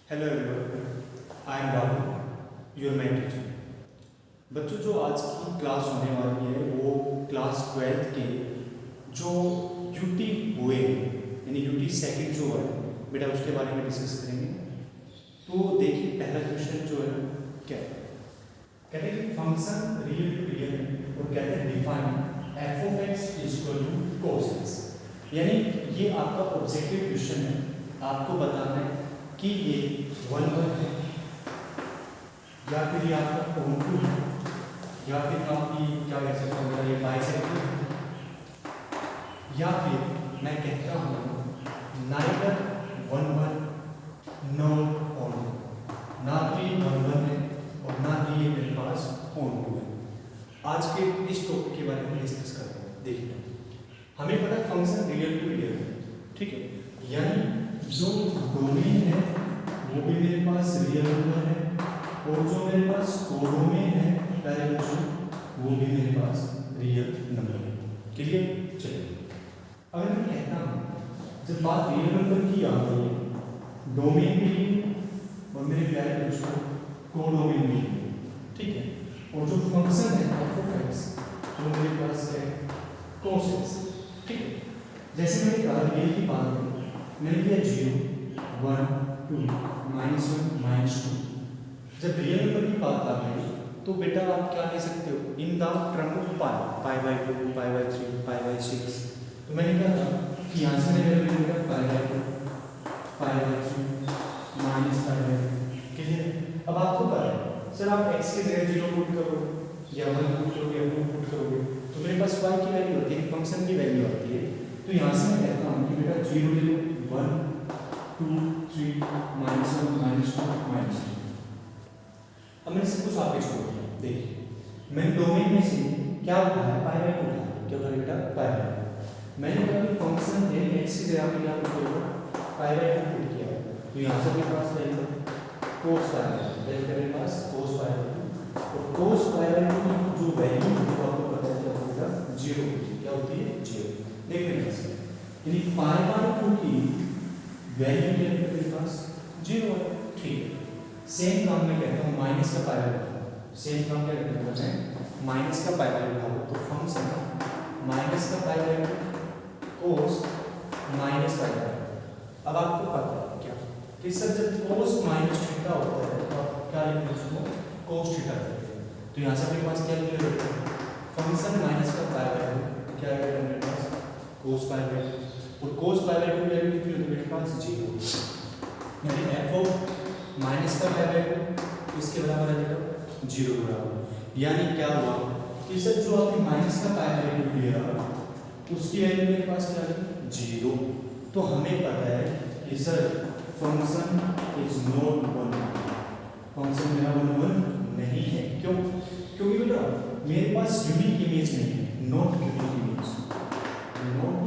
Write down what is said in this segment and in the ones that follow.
Hello everyone, I am Babu, your my teacher. बच्चों, जो आज की क्लास होने वाली है वो क्लास 12 के जो यूटी हुए यानी यूटी सेकंड जो है बेटा उसके बारे में डिस्कस करेंगे। तो देखिए, पहला क्वेश्चन जो है क्या है, कहते हैं कि फंक्शन रियल टू रियल है और कहते हैं define f of x is equal to cos x. यानी ये आपका ऑब्जेक्टिव क्वेश्चन है, आपको बताना है कि ये 1 है या फिर ये आपका ओन टू है या फिर आपकी क्या कह सकते हैं ये बाइसेक्टर है या फिर मैं कहता हूँ नाइदर 1 नॉट ओन, ना तो ये 1 है और ना ही ये मेरे पास ओन टू है। आज के इस टॉपिक के बारे में डिस्कस करते हैं। देखिए, हमें पता है फंक्शन रियल टू रियल है, ठीक है, यानी जो डोमेन है वो भी मेरे पास रियल नंबर है और जो मेरे पास कोडोमेन है डायमेंशन वो भी मेरे पास रियल नंबर है। क्लियर? चलिए, अगर मैं कहता हूँ जब बात रियल नंबर की आ रही है डोमेन के लिए और मेरे प्यारे दोस्तों कोडोमेन के लिए, ठीक है, और जो फंक्शन है एफ ऑफ एक्स वो मेरे पास है कोस एक्स, ठीक है। जैसे मैंने कहा रियल की बात करें, मैंने किया 0 1 2 -1 -2। जब रियल नंबर की बात आ गई तो बेटा आप क्या कह सकते हो in the term of pi by 2 pi by 3 pi by 6। तो मैंने क्या कहा कि यहाँ से मैंने ले लिया pi by 2 pi by 3 minus pi by. Clear? अब आपको पता है सर आप x के जगह 0 पुट करोगे या 1 पुट करोगे या 2 पुट करोगे तो मेरे पास y की वैल्यू होती है, फंक्शन की वैल्यू आती है। तो यहाँ से मैं कहता हूँ कि बेटा 0 ले लो 1 2 3 -1 -2 -2। अब मैंने सब कुछ आगे छोड़ दिया। देखिए, मैंने डोमेन में से क्या उठाया पाई बाई उठाया, क्या उठाया बेटा पाई बाई। मैंने कहा कि फंक्शन है x की जगह पे क्या पुट करूँगा पाई बाई पुट किया, तो यहाँ से मेरे पास क्या है कोस पाई बाई, मेरे पास कोस पाई बाई और कोस पाई बाई की जो वैल्यू है वो आपको पता है क्या होगा 0, क्या होती है 0। देख रहे हैं यानी पाई बाई 2 की वैल्यू क्या है मेरे पास 0 है, ठीक है। सेम काम मैं कहता हूँ माइनस का पाई बाई, सेम काम क्या कहता हूँ मैं माइनस का पाई बाई उठाओ तो फंक्शन माइनस का pi by cos minus pi by. अब आपको पता है क्या कि सर जब कोस माइनस थीटा होता है तो आप क्या लिखते हैं उसको कोस थीटा करते हैं। तो यहाँ से मेरे पास क्या लिख रहे हैं फंक्शन माइनस का पाई बाई क्या है मेरे पास कोस पाई बाई और कोस पाई बाई की वैल्यू कितनी होती है मेरे पास 0, यानी एफ ऑफ माइनस का पाई बाई इसके बराबर है बेटा 0 बराबर। यानी क्या हुआ कि सर जो आपने माइनस का पाई बाई लिया उसकी वैल्यू मेरे पास क्या है 0। तो हमें पता है कि sir function is not 1, function मेरा 1 नहीं है। क्यों? क्योंकि बेटा मेरे पास यूनिक इमेज नहीं है, not unique image, not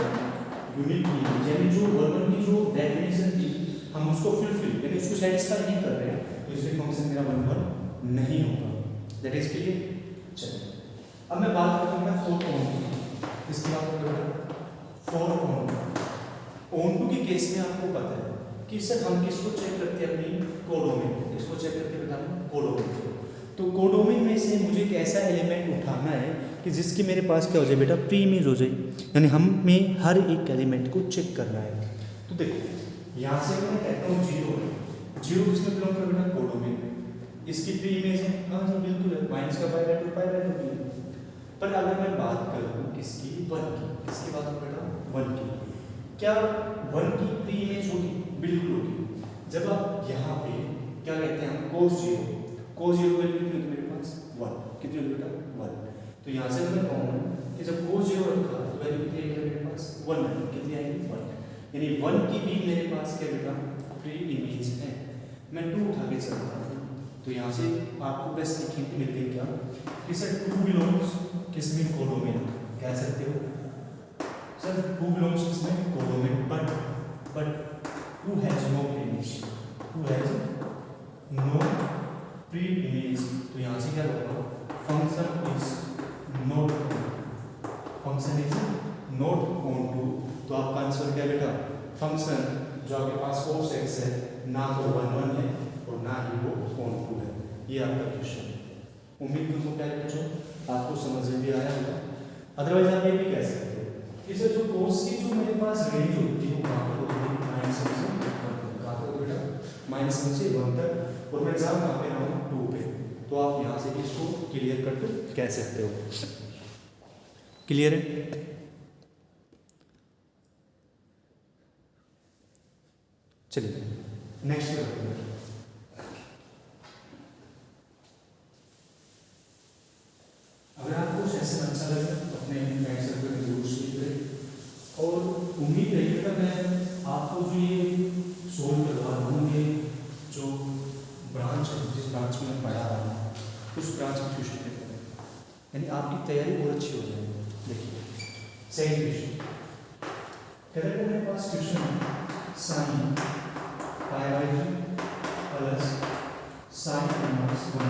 unique image, यानी जो 1 की जो डेफिनेशन थी हम उसको फुलफिल यानी उसको सेटिस्फाई नहीं कर रहे हैं, तो इसलिए फंक्शन मेरा 1 नहीं होगा। That is clear? चलिए, अब मैं बात करता हूँ मैं 4 ओन की। इसकी बात करें 4 ओन के केस में आपको पता है कि सर हम किसको चेक करते हैं अपनी कोडोमेन, इसको चेक करके बताना कोडोमेन। तो कोडोमेन में से मुझे एक ऐसा एलिमेंट उठाना है कि जिसकी मेरे पास क्या हो जाए बेटा प्री इमेज हो जाए, यानी हमें हर एक एलिमेंट को चेक करना है। तो देखो यहाँ से मैं कहता हूँ 0 किसमें बिलोंग कर बेटा कोडोमेन में, इसकी प्री इमेज है हाँ सर बिल्कुल है माइनस का पाई बाई 2 पाई बाई 2। पर अगर मैं बात करूँ किसकी 1 की, किसकी बात करूँ बेटा 1 की, क्या 1 की प्री इमेज होगी? बिल्कुल होगी। जब आप यहाँ पे क्या कहते हैं हम कोस 0 वैल्यू कितनी होती है मेरे पास 1, कितनी होती है बेटा 1। तो यहाँ से मैं कहूँगा कि जब कोस 0 रखा तो वैल्यू कितनी आएगी मेरे पास 1, कितनी आएगी 1, यानी 1 की भी मेरे पास क्या बेटा प्री इमेज है। मैं 2 उठा के चलता हूँ तो यहाँ से आपको बस एक हिंट मिलती है क्या कि सर 2 बिलोंग्स किसमें कोडोमेन, कह सकते हो सर 2 बिलोंग्स किसमें codomain, but 2 has no pre image, 2 has no pre image. तो यहाँ से क्या होगा function is not onto. तो आपका आंसर क्या बेटा फंक्शन जो आपके पास cos x है ना तो 1 है और ना ही वो कॉन्टूर है। ये आपका क्वेश्चन है। उम्मीद करता हूँ क्या बच्चों आपको समझ में भी आया होगा। अदरवाइज आप ये भी कह सकते हो कि सर जो cos की जो मेरे पास रेंज होती है वो कहाँ पर होती है -1 से 1 तक और मैं एग्जाम कहाँ पे रहा हूँ 2 पे। तो आप यहाँ से भी इसको क्लियर करके कह सकते हो। क्लियर है? चलिए नेक्स्ट करते हैं। अगर आपको सेशन अच्छा लगे तो अपने फ्रेंड सर्कल में जरूर शेयर करें और उम्मीद रहिएगा मैं आपको जो ये सोल्व करवा रहा हूँ ये जो ब्रांच है जिस ब्रांच में मैं पढ़ा रहा हूँ उस ब्रांच में ट्यूशन पेपर है, यानी आपकी तैयारी बहुत अच्छी हो जाएगी। देखिए सेकंड क्वेश्चन कहते हैं मेरे पास क्वेश्चन है sine pi by 3 plus sine inverse 1 by 2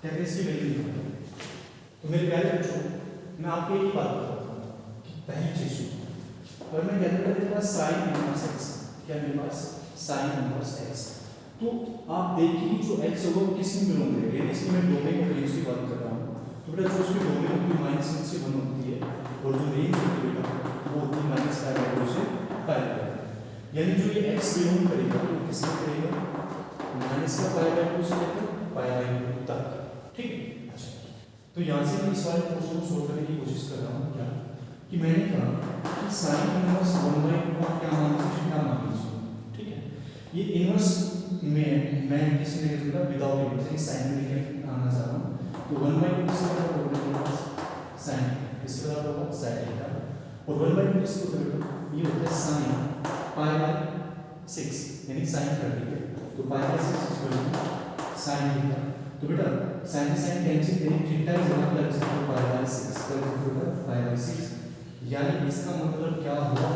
कहते हैं इसकी वैल्यू निकालो। तो मेरे प्यारे बच्चों मैं आपको एक ही बात बताता हूँ कि पहली चीज अगर मैं कहता हूँ मेरे पास साइन इनवर्स x क्या मेरे पास साइन इनवर्स x तो आप देखिए जो x होगा वो किस में बिलोंग करेगा, यानी इसकी मैं डोमेन और रेंज की बात कर रहा हूँ। तो बेटा जो उसकी डोमेन होती है -1 से 1 होती है और जो रेंज होती है बेटा वो होती है -π/2 से π/2। यानी जो ये x बिलोंग करेगा वो किसमें करेगा -π/2 से लेकर π/2 तक। ठीक है। अच्छा तो यहाँ से मैं इस वाले क्वेश्चन को सोल्व करने की कोशिश कर रहा हूँ क्या कि मैंने कहा कि साइन इनवर्स 1/2 को क्या मानना चाहिए। ठीक है। ये इनवर्स में मैं किसी ने लिखा विदाउट इनवर्स यानी साइन में लेकर आना चाह रहा हूँ। तो 1/2 किसके बराबर होगा मेरे पास साइन किसके बराबर होगा साइन थीटा और 1/2 किसको करेगा ये होता है साइन π/6 यानी साइन 30 है। तो π/6 साइन थीटा। तो बेटा साइन साइन कैंसिल करें थीटा इज नॉट लग सकता π/6 का होगा π/6 यानी इसका मतलब क्या हुआ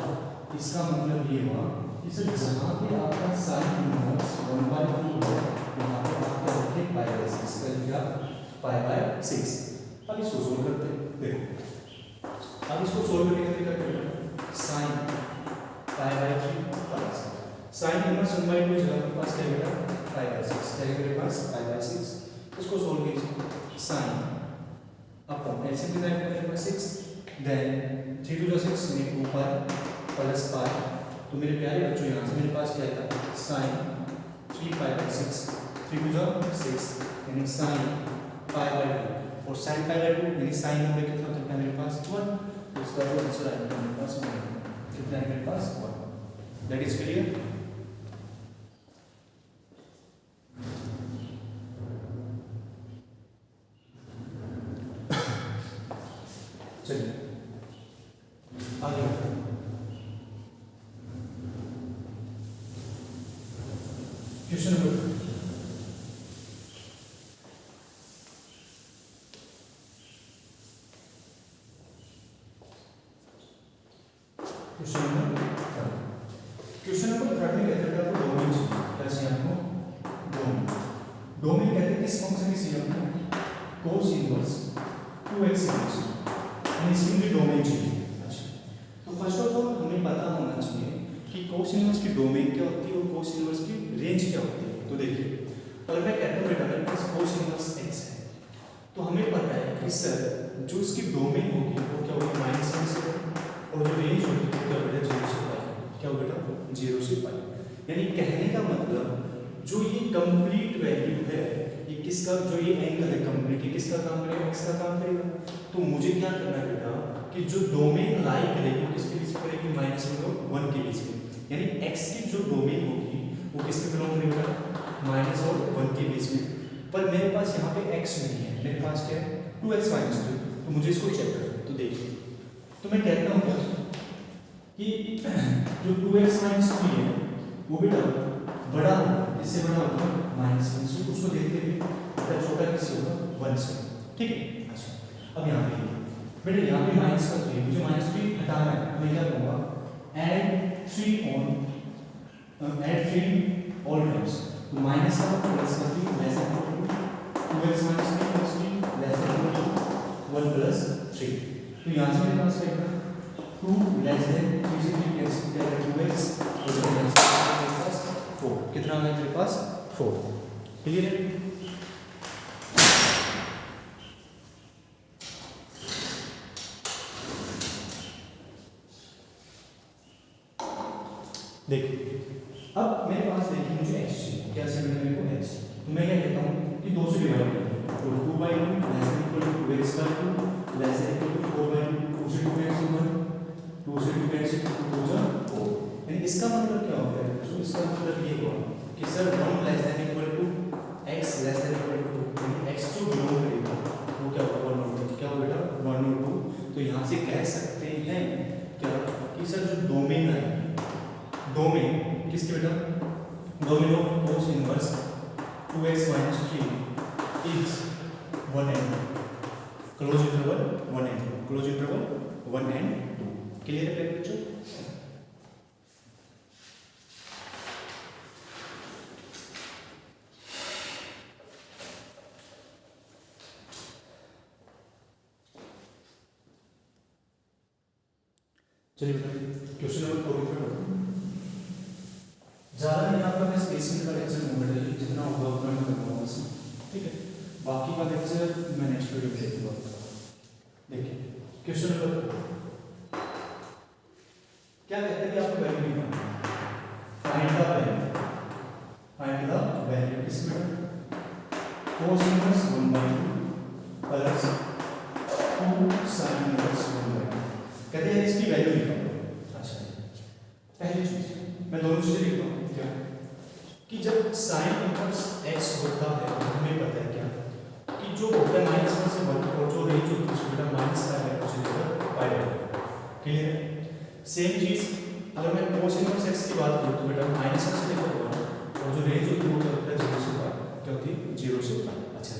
इसका मतलब ये हुआ कि सर जहाँ पे आपका साइन इनवर्स 1/2 है वहाँ पे आपका रखे π/6 का क्या π/6। अब इसको सोल्व करते हैं। देखो अब इसको सोल्व करने का तरीका क्या है साइन π/3 प्लस साइन इनवर्स 1/2 जगह के पास क्या बेटा π/6 क्या मेरे पास π/6 इसको सोल्व कीजिए साइन अपॉन एलसीएम की टाइप करेंगे 6 देन 3 to 6 में ऊपर प्लस पाई। तो मेरे प्यारे बच्चों यहाँ से मेरे पास क्या था साइन 3π/6 3 to 6 यानी साइन π/2 और साइन π/2 यानी साइन नंबर कितना होता है मेरे पास 1 तो इसका जो आंसर आएगा मेरे पास 1 कितना है मेरे पास 1। That is clear. चलिए आगे क्वेश्चन नंबर क्वेश्चन नंबर 3 में कहते हैं आपको डोमेन क्या चाहिए आपको डोमेन कहते हैं किस फंक्शन की चाहिए आपको cos इनवर्स 2x इनवर्स इसकी भी डोमेन चाहिए। अच्छा तो फर्स्ट ऑफ ऑल हमें पता होना चाहिए कि cos इनवर्स की डोमेन क्या होती है और cos इनवर्स की रेंज क्या होती है। तो देखिए अगर मैं कहता हूँ बेटा मेरे पास cos इनवर्स x है तो हमें पता है कि सर जो इसकी डोमेन होगी वो क्या होगी -1 से और जो रेंज होगी वो क्या बेटा 0 से पाई क्या होगा बेटा 0 से पाई। यानी कहने का मतलब जो ये कंप्लीट वैल्यू है ये किसका जो ये एंगल है कंप्लीट ये किसका काम करेगा x का काम करेगा। तो मुझे क्या करना है बेटा कि जो डोमेन लाई करेगी वो किसके बीच में करेगी -1 के बीच में यानी x की जो डोमेन होगी वो किसके बिलोंग करेगा -1 और 1 के बीच में। पर मेरे पास यहाँ पे x नहीं है मेरे पास क्या है 2x - 2 तो मुझे इसको चेक करना है। तो देखिए तो मैं कहता हूँ कि जो 2x - 3 है वो बेटा बड़ा होगा इससे बड़ा होगा -1 से उसको देखते हुए बेटा छोटा किससे होगा 1 से। ठीक है। अच्छा अब यहाँ पे बेटा यहाँ पे -3 मुझे -3 हटाना है मैं क्या करूँगा add 3 all terms तो माइनस का प्लस का 3 less than 2x - 3 + 3 less than 1 + 3 तो यहाँ से मेरे पास क्या होगा 2 लेस देन 3 से 3 कैंसिल किया है 2x और मेरे पास 4 कितना आ गया मेरे पास 4 क्लियर है। देखिए अब मेरे पास देखिए मुझे x चाहिए, क्या चाहिए मेरे को x, तो मैं क्या कहता हूँ कि 2 से डिवाइड कर दो, तो 2/2 less than equal to 2x/2 less than equal to 4/2, 2 से 2x ऊपर 2 से 2 कैंसिल 2 जा 4, यानी इसका मतलब क्या होता है, तो इसका मतलब ये हुआ कि sir 1 less than equal to x less than equal to 2, यानी x जो बिलोंग करेगा वो क्या होगा 1 और 2, क्या होगा बेटा 1 और 2, तो यहाँ से कह सकते हैं क्या कि सर जो डोमेन है, डोमेन किसके बेटा, domain of cos inverse 2x minus 3 is 1 and 2, close interval 1 and 2, close interval 1 and 2, clear है बच्चों। चलिए बेटा क्वेश्चन नंबर 4 पे ज़्यादा नहीं आपका मैं स्पेसिंग का लेक्चर मूवमेंट है जितना होगा उतना मैं करूँगा इसमें, ठीक है, बाकी का लेक्चर मैं नेक्स्ट वीडियो में देखूँगा। देखिए क्वेश्चन नंबर क्या कहते हैं कि आपको वैल्यू निकालना, find the value, find the value किसमें cos inverse 1/2 plus 2 sin inverse 1/2, कहते हैं इसकी वैल्यू निकालो। अच्छा पहली चीज मैं दोनों चीजें लिख रहा हूँ क्या कि जब sin इनवर्स x होता है तो हमें पता है क्या कि जो होता है -1 से 1 और जो रेंज होती है उसका माइनस का है उसे लेकर पाई बाय, क्लियर है। सेम चीज अगर मैं cos इनवर्स x की बात करूँ तो बेटा -1 से लेकर 1 और जो रेंज होती है वो क्या होता है 0 से 1, क्या होती है 0 से 1। अच्छा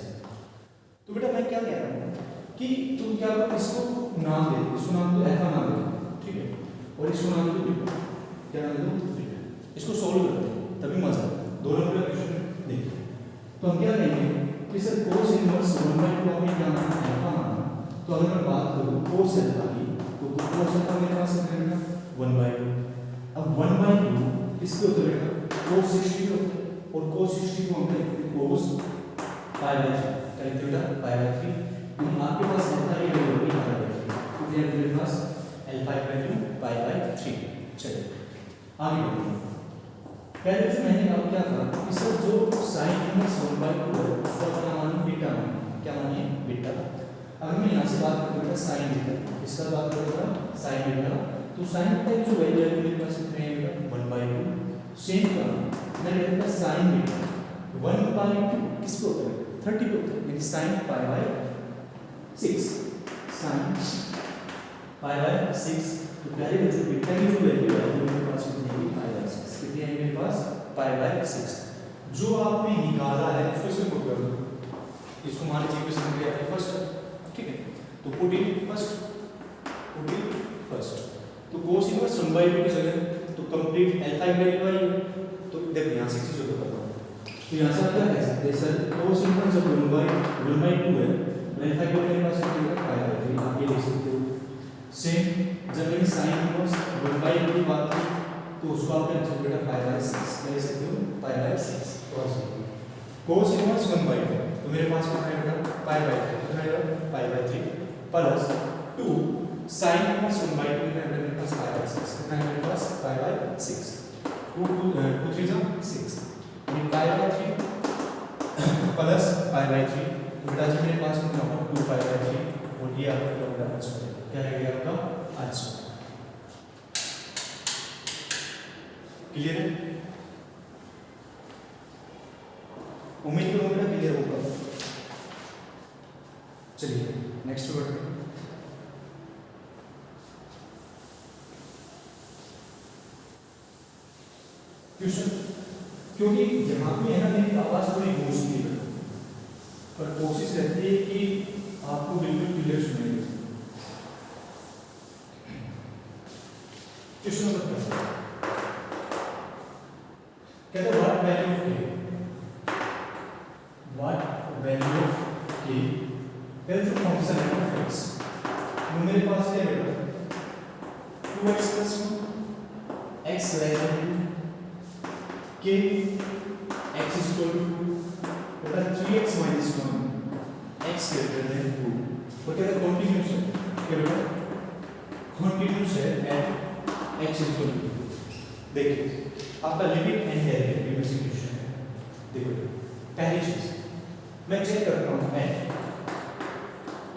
तो बेटा मैं क्या कह रहा हूँ कि तुम क्या करो इसको नाम दे दो, इसको नाम दो अल्फा नाम दो, ठीक है, और इसको नाम दो बीटा, क्या नाम दो बीटा, इसको सोल्व करते हैं तभी मजा आता है, दोनों का इक्वेशन देखिए तो हम क्या कहेंगे कि सर cos इनवर्स 1/2 आपने क्या माना अल्फा माना, तो अगर मैं बात करूं cos अल्फा की तो cos अल्फा मेरे पास कितना है 1/2, अब 1/2 किसके होते हैं cos 60 होते हैं और cos 60 को हम कहते हैं cos π/3, कैलकुलेट π/3, आपके पास अल्फा की वैल्यू होगी π/3, तो ये मेरे पास अल्फा की वैल्यू π/3। चलिए आगे बढ़ते हैं। पहले से मैंने अब क्या कहा कि सर जो sin इनवर्स 1/2 है उसका क्या मानिए बीटा मानिए, क्या मानिए बीटा। अगर मैं यहाँ से बात करता हूँ sin बीटा, इसका बात करता हूँ sin बीटा, तो sin बीटा की जो वैल्यू है मेरे पास कितने है बेटा 1/2, सेम का मैं लेता हूँ sin बीटा 1/2 किसको होता है 30 को होता है, यानी sin π/6, sin π/6, तो पहले जो बीटा की जो वैल्यू है वो मेरे पास कितनी है π/6, कितनी है मेरे पास π/6, जो आपने निकाला है उसको इसमें पुट कर दो, इसको मान लीजिए क्वेश्चन में आपके फर्स्ट, ठीक है, तो put in first, put in first, तो cos इनवर्स 1/2 की जगह तो कंप्लीट अल्फा की वैल्यू आई, तो देखो यहां से एक चीज और बताता हूं, तो यहां से आप क्या कह सकते हैं सर cos इनवर्स जब 1/2 है अल्फा की वैल्यू पास कितना π/3, आप ये लिख सकते हो। सेम जब मैंने sin इनवर्स 1/2 की बात की तो उसको आप क्या लिख बेटा π/6 कह सकते हो π/6 क्रॉस cos इनवर्स 1/2 तो मेरे पास कितना है बेटा π/3, कितना है π/3 प्लस 2 sin इनवर्स 1/2 कितना है मेरे पास π/6, कितना है मेरे पास π/6, 2 3 जा 6 यानी π/3 प्लस π/3, तो बेटा जी मेरे पास कितना होगा 2π/3 और ये आपका क्या होगा आंसर, क्या रहेगा आपका आंसर, क्लियर है। उम्मीद करूंगा बेटा क्लियर होगा। चलिए नेक्स्ट वर्ड क्वेश्चन, क्योंकि यहाँ पे है ना मेरी आवाज थोड़ी गूंजती है पर कोशिश रहती है कि आपको बिल्कुल क्लियर सुनाई दे। क्वेश्चन नंबर कहते हैं what value of k, what value of k, पहले जो फंक्शन है f, वो मेरे पास क्या है के x इज इक्वल टू बेटा 3x minus 1 x greater than 2 और क्या कंटिन्यूस है क्या बेटा कंटिन्यूस है at x is equal to 2। देखिए आपका लिमिट एंड डेरिवेटिव में से क्वेश्चन है। देखो पहली चीज मैं चेक करता हूं एट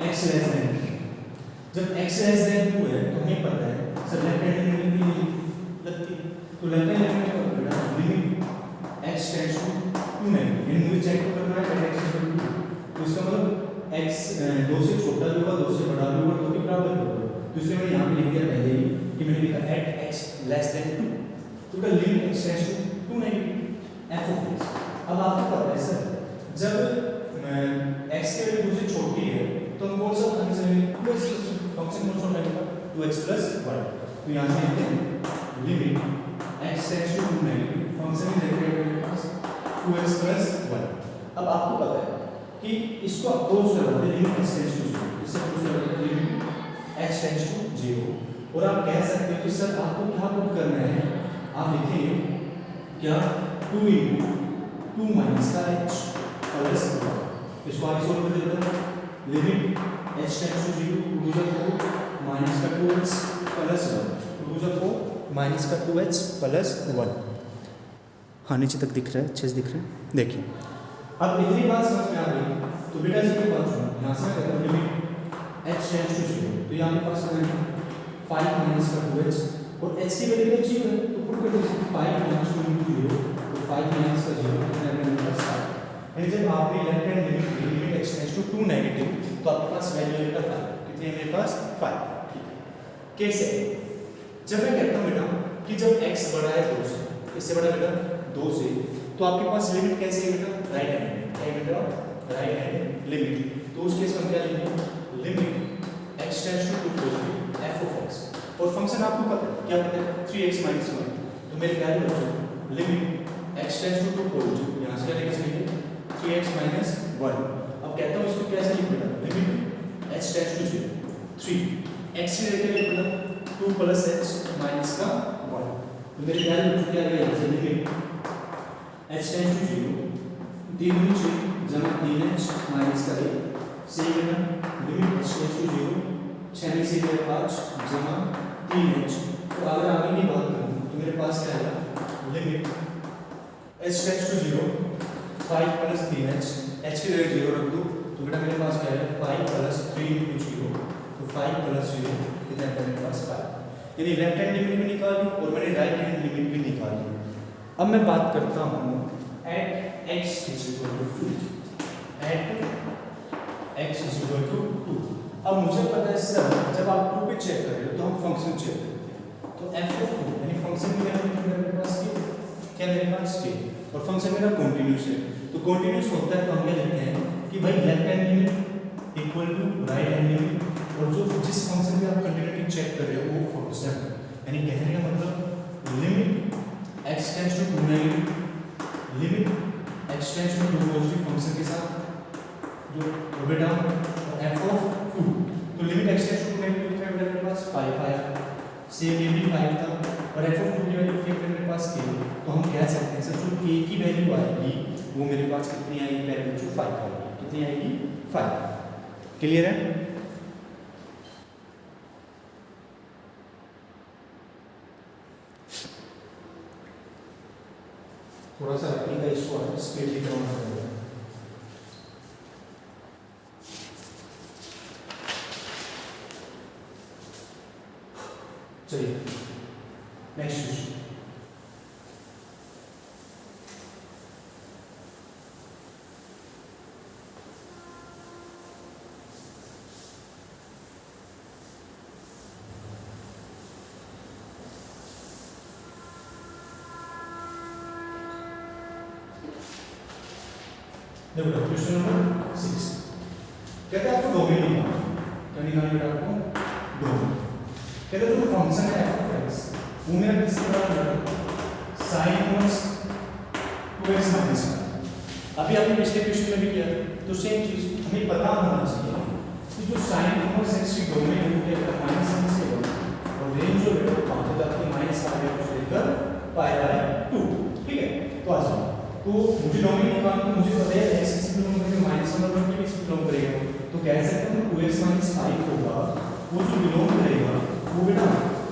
x लेस देन, जब x लेस देन 2 है तो हमें पता है सर लेफ्ट हैंड लिमिट भी लगती है, तो लेफ्ट हैंड लिमिट का बेटा लिमिट x टेंड्स टू 2 नहीं, इन मुझे चेक करना है x इक्वल टू 2, तो इसका मतलब x 2 से छोटा भी होगा 2 से बड़ा भी होगा 2 के बराबर भी होगा, तो इसलिए मैंने यहाँ पे लिख दिया पहले ही कि मैंने लिखा एट x लेस देन 2, तो का लिमिट x टेंड्स टू 2 नहीं f ऑफ x। अब आपको पता है सर जब x की वैल्यू 2 से छोटी है तो हम कौन सा फंक्शन लेंगे, फंक्शन कौन सा लेंगे 2x + 1, तो यहां से लिखते हैं लिमिट x टेंड्स टू 2 नहीं, फंक्शन में देखिए मेरे पास 2x + 1। अब आपको पता है कि इसको अप्रोच करवाते हैं लिमिट x टेंड्स टू 0, इससे अप्रोच करवाते हैं लिमिट x टेंड्स टू 0, और आप कह सकते हैं कि सर आपको क्या पुट करना है, आप लिखेंगे क्या 2 * 2 - का h प्लस 1, इसको आगे सोल्व कर देते हैं लिमिट h टेंड्स टू 0 2 का 4 माइनस का 2h प्लस 1 2 का 4 माइनस का 2h प्लस 1। हाँ नीचे तक दिख रहा है, अच्छे से दिख रहा है। देखिए अब इतनी बात समझ में आ गई तो बेटा जी की बात सुनो, यहाँ से कहता हूँ लिमिट h टेंड्स टू 0, तो यहाँ पे पास करना 5 माइनस का 2h और h की वैल्यू अच्छी है तो पुट कर दीजिए 5 माइनस 2 * 0, तो 5 माइनस का 0 कितना है मेरे पास 5। यानी जब आपने left hand limit x tends to 2 negative तो आपके पास वैल्यू है 5, कितनी है मेरे पास 5। कैसे, जब मैं कहता हूं बेटा कि जब x बड़ा है 2 से, इससे बड़ा बेटा 2 से, तो आपके पास लिमिट कैसे है बेटा राइट हैंड, क्या है बेटा राइट हैंड लिमिट, तो उस केस में क्या लिखेंगे limit x tends to 2 f of x, और फंक्शन आपको पता है क्या पता है 3x - 1, तो मेरे क्या हो लिमिट x टेंड्स टू 2 यहां से क्या लिखेंगे 3x - 1। अब कहता हूं इसको कैसे लिखूंगा limit h tends to 0 3 x की जगह लिख देना 2 + h माइनस का 1, तो मेरे क्या लिखूं क्या आएगा यहाँ से लिमिट h टेंड्स टू 0 3 * 6 जमा 3h माइनस का 1 से लिखना लिमिट h टेंड्स टू 0 6 से 5 जमा 3h, तो अगर आगे की बात करूं तो मेरे पास क्या है limit h tends to 0 5 + 3h, h की जगह 0 रख दूं तो बेटा मेरे पास क्या है 5 + 3 * 0, तो 5 + 0 कितना है मेरे पास 5, यानी लेफ्ट हैंड लिमिट भी निकाल ली और मैंने राइट हैंड लिमिट भी निकाल ली। अब मैं बात करता हूं एट x = 2, एट x = 2। अब मुझे पता है सर जब आप 2 पे चेक कर रहे हो तो हम फंक्शन चेक करते हैं, तो f ऑफ 2 यानी फंक्शन की वैल्यू मेरे पास क्या मेरे पास k, और फंक्शन मेरा कंटीन्यूअस है, तो कंटीन्यूअस होता है तो हम क्या लिखते हैं कि भाई left hand limit equal to right hand limit, और जो जिस फंक्शन में आप कंटिन्यूटी चेक कर रहे हो वो फंक्शन, यानी कहने का मतलब limit x tends to 2 negative limit x tends to 2 positive function के साथ जो बेटा f ऑफ 2, तो limit x tends to 2 negative कितना है मेरे पास 5 आया, सेम ये भी 5 था, और f ऑफ 2 की वैल्यू कितनी है मेरे पास k, तो हम कह सकते हैं सर जो k की वैल्यू आएगी वो मेरे पास कितनी आएगी मेरे बच्चों 5 आएगी, कितनी आएगी 5। क्लियर है? थोड़ा सा रखने का इसको स्पीड भी करना पड़ेगा। चलिए नेक्स्ट क्वेश्चन, देखो क्वेश्चन नंबर 6 कहते हैं आपको डोमेन निकालना, क्या निकालना बेटा आपको डोमेन, कहते हैं जो फंक्शन है f ऑफ x वो मेरा किसके बराबर है sin इनवर्स 2x माइनस 1। अभी आपने पिछले क्वेश्चन में भी किया तो सेम चीज हमें पता होना चाहिए कि जो sin इनवर्स x की डोमेन है वो क्या -1 से 1 और रेंज जो है वो कहां तक जाती है -π से लेकर π मुझे डोमेन निकालना है, मुझे पता है x किस बिलोंग करेगा, -1 और 1 किस बिलोंग करेगा, तो कह सकते हैं 2x - 5 होगा, वो जो बिलोंग करेगा वो बेटा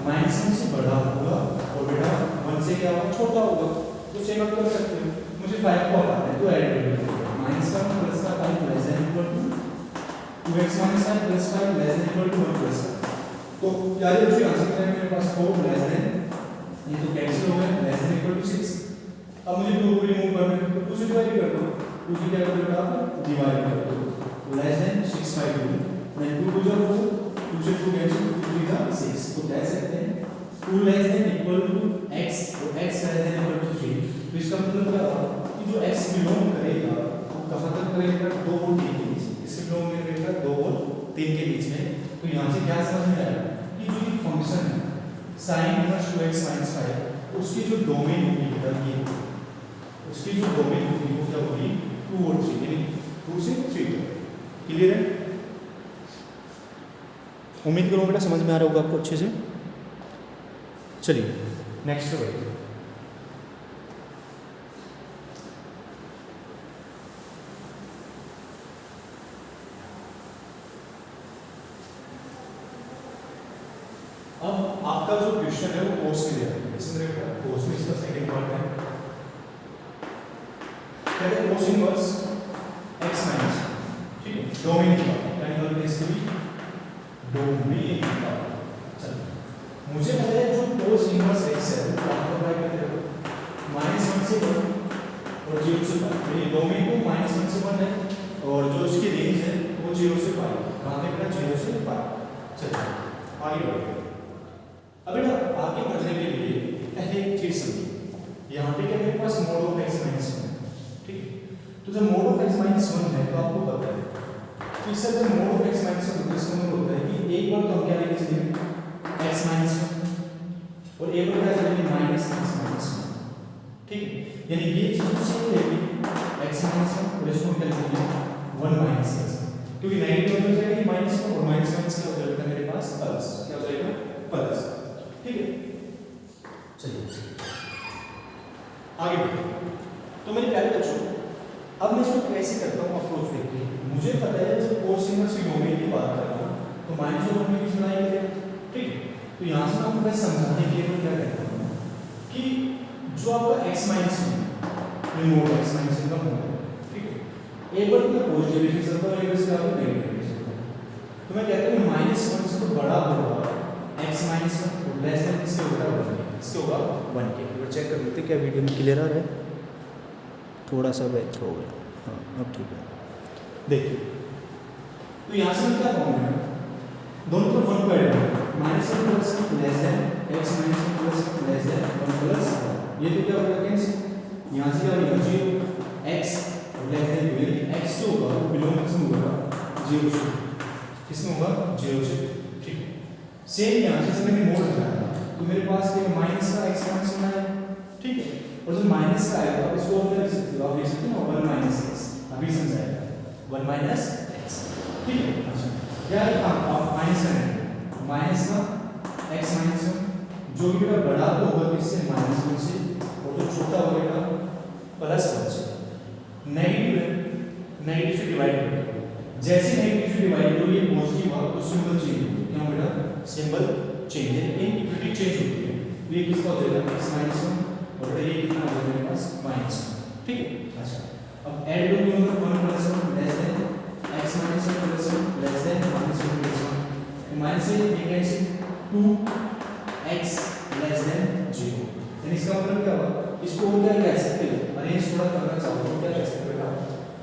-1 से बड़ा होगा और बेटा 1 से क्या होगा, छोटा होगा। तो सेम आप कर सकते हो, मुझे 5 को हटाना है तो ऐड कर दो, -1 + 5 ≤ 2x - 5 + 5 ≤ 1 + 5। तो क्या ये मुझे आंसर है, मेरे पास 4 ये तो कैंसिल हो गया, < 6। अब मुझे 2 को रिमूव करना है तो 2 से डिवाइड कर दो, 2 से क्या कर दो आप डिवाइड कर दो, <6/2 मैं 2 को जब 2 से 2 कैंसिल, 2 3 जा 6, तो कह सकते हैं 2 ≤ x और x ≤ 3। तो इसका मतलब क्या हुआ कि जो x बिलोंग करेगा वो कहां तक करेगा, 2 और 3 के बीच, इससे बिलोंग करेगा 2 और 3 के बीच में। तो यहां से क्या समझ में आया कि जो ये फंक्शन है sin इनवर्स 2x - 5 उसकी जो डोमेन होगी ये, उसकी जो डोमेन होगी वो क्या होगी 2 और 3, यानी 2 से 3 तक। क्लियर है? उम्मीद करूँ बेटा समझ में आ रहा होगा आपको अच्छे से। चलिए नेक्स्ट पे बढ़ते हैं। अब आपका जो क्वेश्चन है वो कोर्स में दिया है, इसमें देखो कोर्स में इसका सेकंड पार्ट है, कहते हैं कोस इनवर्स x माइनस, ठीक है, डोमेन की बात यानी और इसकी डोमेन की बात। चलो मुझे पता है जो कोस इनवर्स x है वो आप तो बाय करते हो -1 से 1 और 0 से π, ये डोमेन को -1 से 1 है और जो इसकी रेंज है वो 0 से π, कहां तक है 0 से π। चलिए आगे बढ़ते हैं। अब बेटा आगे बढ़ने के लिए पहले एक चीज समझिए, यहाँ पे क्या मेरे पास मोड ऑफ x - 1, ठीक है, तो जब मोड ऑफ x - 1 है तो आपको पता है कि इससे जब मोड ऑफ x - 1 इसका मतलब होता है कि एक बार तो हम क्या लेंगे इसलिए x - 1 और एक बार क्या चलेंगे -x - 1, ठीक है, यानी ये चीज तो सेम रहेगी x - 1 और इसको क्या लिखेंगे 1 - x, क्योंकि नेगेटिव हो जाएगा -1 और -1 क्या हो जाएगा मेरे पास प्लस, क्या हो जाएगा प्लस, ठीक है। चलिए आगे बढ़ते। तो मेरे प्यारे बच्चों अब मैं इसको कैसे करता हूँ अप्रोच देखिए, मुझे पता है जब कोस इनवर्स की डोमेन की बात कर रहा हूँ तो -1 में किस बनाई गई, ठीक है, तो यहाँ से आपको बस समझाने के लिए मैं क्या कहता हूँ कि जो आपका x - 1 मोड x - 1 का मोड है, ठीक है, एक बार मैं पॉजिटिव लिख सकता हूँ, एक बार से आप नेगेटिव लिख सकता हूँ, तो मैं कहता हूँ -1 से तो बड़ा होगा x - 1 लेस देन इसके होगा 1 के, इसके होगा 1 के। एक बार चेक कर लेते क्या वीडियो में क्लियर आ रहा है, थोड़ा सा बैक हो गया, हाँ अब ठीक है। देखिए तो यहाँ से क्या कहूँगा दोनों तरफ 1 को ऐड करो, -1 + 1 less then x - 1 + less than 1 + ये तो क्या होगा कैंसिल, यहाँ से क्या होगा 0 x लेस देन 2, यानी x जो होगा वो बिलोंग किसमें होगा 0 से, किसमें होगा 0 से, ठीक है। सेम यहाँ से मैंने मोड लगाया तो मेरे पास ये माइनस का x - 1 है, ठीक है, और जो माइनस का आएगा इसको आप लिख सकते हो, आप लिख सकते हो 1 - x, अभी समझाएगा 1 - x, ठीक है। अच्छा क्या है आप माइनस करेंगे माइनस का x - 1 जो भी बेटा बड़ा तो होगा किससे -1 से और जो छोटा होगा +1 से, नेगेटिव है नेगेटिव से डिवाइड कर दो, जैसे नेगेटिव से डिवाइड करो ये पॉजिटिव हुआ तो सिंबल चेंज हो, क्यों बेटा सिंबल चेंज है, इनइक्वालिटी चेंज होती है, तो ये किसका हो जाएगा x - 1 और ये कितना हो जाएगा मेरे पास -1, ठीक है। अच्छा अब ऐड करो दोनों को 1 + 1 less then x - 1 + 1 less then -1 + 1, minus से ये कैंसिल 2x लेस देन 0, यानी इसका मतलब क्या हुआ, इसको हम क्या कह सकते हैं अरेंज थोड़ा करना चाहते हो, क्या कह सकते हो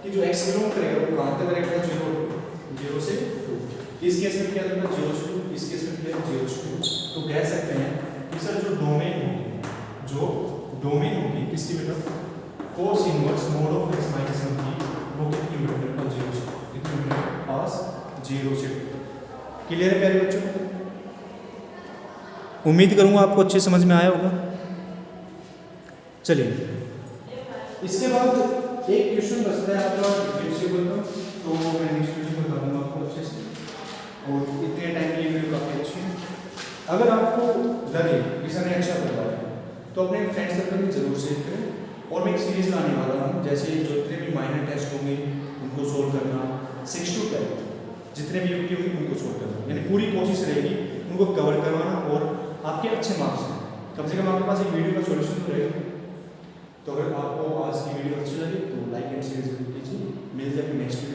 कि जो x बिलोंग करेगा वो कहां तक रहेगा 0 से 2, इस केस में क्या होगा 0 से 2, इस केस में क्या 0 से 2, तो कह सकते हैं कि सर जो डोमेन होगी किसकी बेटा cos inverse mode of x - 1 की वो कितनी बेटा 0 से, कितनी बेटा पास 0 से 2। क्लियर है प्यारे बच्चों, उम्मीद करूंगा आपको अच्छे समझ में आया होगा। चलिए इसके बाद एक क्वेश्चन बचता है आपका डिफरेंशिएबल का, तो मैं नेक्स्ट क्वेश्चन बता दूंगा आपको अच्छे से, और इतने टाइम के लिए वीडियो काफ़ी अच्छी है। अगर आपको लगे कि सर ने अच्छा बताया तो अपने फ्रेंड सर्कल में जरूर शेयर करें और मैं एक सीरीज लाने वाला हूँ, जैसे जो जितने भी माइनर टेस्ट होंगे उनको सोल्व करना, 6 to 12 जितने भी यूटी होंगे उनको सोल्व करना, यानी पूरी कोशिश रहेगी उनको कवर करवाना और आपके अच्छे मार्क्स हैं। कम से कम आपके पास एक वीडियो का सॉल्यूशन तो रहेगा। तो अगर आपको आज की वीडियो अच्छी लगी तो लाइक एंड शेयर जरूर कीजिए। मिलते हैं नेक्स्ट वीडियो।